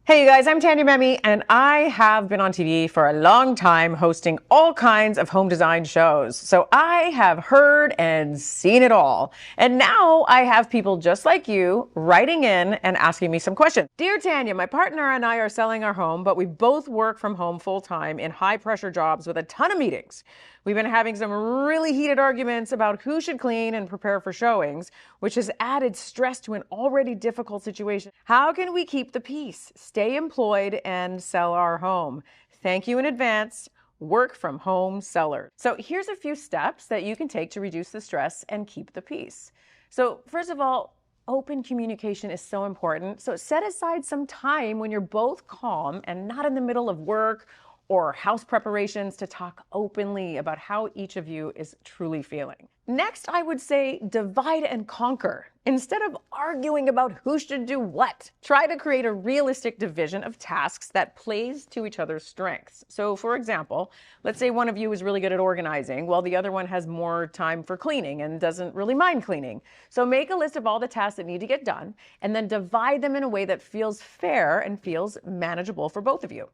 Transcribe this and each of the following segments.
Hey you guys, I'm Tanya Memme, and I have been on TV for a long time hosting all kinds of home design shows. So I have heard and seen it all. And now I have people just like you writing in and asking me some questions. Dear Tanya, my partner and I are selling our home, but we both work from home full time in high pressure jobs with a ton of meetings. We've been having some really heated arguments about who should clean and prepare for showings, which has added stress to an already difficult situation. How can we keep the peace, stay employed, and sell our home? Thank you in advance. Work from home seller. So here's a few steps that you can take to reduce the stress and keep the peace. So first of all, open communication is so important. So set aside some time when you're both calm and not in the middle of work or house preparations to talk openly about how each of you is truly feeling. Next, I would say divide and conquer. Instead of arguing about who should do what, try to create a realistic division of tasks that plays to each other's strengths. So for example, let's say one of you is really good at organizing while the other one has more time for cleaning and doesn't really mind cleaning. So make a list of all the tasks that need to get done and then divide them in a way that feels fair and feels manageable for both of you.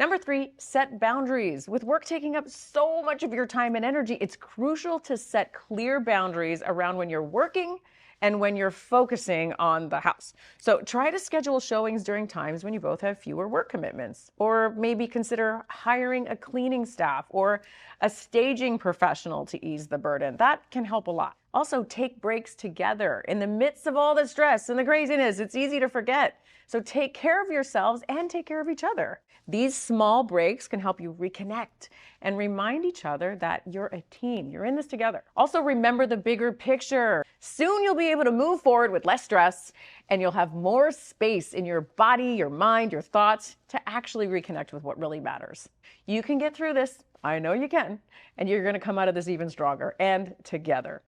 Number 3, set boundaries. With work taking up so much of your time and energy, it's crucial to set clear boundaries around when you're working and when you're focusing on the house. So try to schedule showings during times when you both have fewer work commitments, or maybe consider hiring a cleaning staff or a staging professional to ease the burden. That can help a lot. Also, take breaks together. In the midst of all the stress and the craziness, it's easy to forget. So take care of yourselves and take care of each other. These small breaks can help you reconnect and remind each other that you're a team. You're in this together. Also, remember the bigger picture. Soon you'll be able to move forward with less stress, and you'll have more space in your body, your mind, your thoughts to actually reconnect with what really matters. You can get through this. I know you can. And you're going to come out of this even stronger and together.